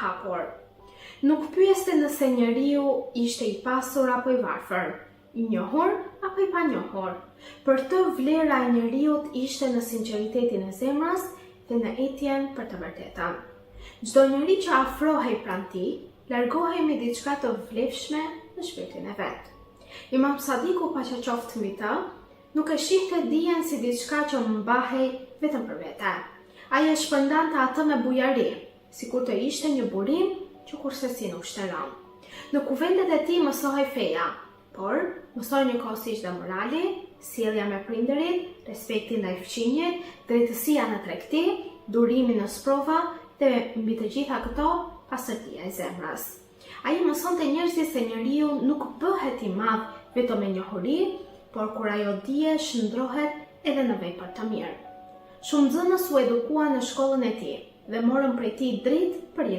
hapur. Nuk pyeste nëse njeriu ishte i pasur apo i varfër, i njohur apo i panjohur. Për të vlera e njeriut ishte në sinqeritetin e zemrës dhe në etjen për të vërtetën. Çdo njeri që afrohej pranë tij, largohej me diçka të vlefshme në shpirtin e vet. Imam Sadiku, paqja qoftë mbi të, nuk e shihte dijen si diçka që mbahej vetëm për vete. Ai e shpërndante atë me bujari, sikur të ishte një burim që kursesi nuk shtëron. Në kuvendet e tij mësohej feja, por mësoi njëkohësisht dhe morali, sjellja me prindërit, respekti ndaj fëmijëve, drejtësia në tregti, durimi në sprova dhe mbi të gjitha këto pastërtia e zemrës. Ai mësonte njerëzit se njeriu nuk bëhet i madh vetëm me njohuri, por kur ajo dije shndrohet edhe në vepra të mirë. Shumë nxënës u edukuan në shkollën e tij dhe morën prej tij dritë për jetën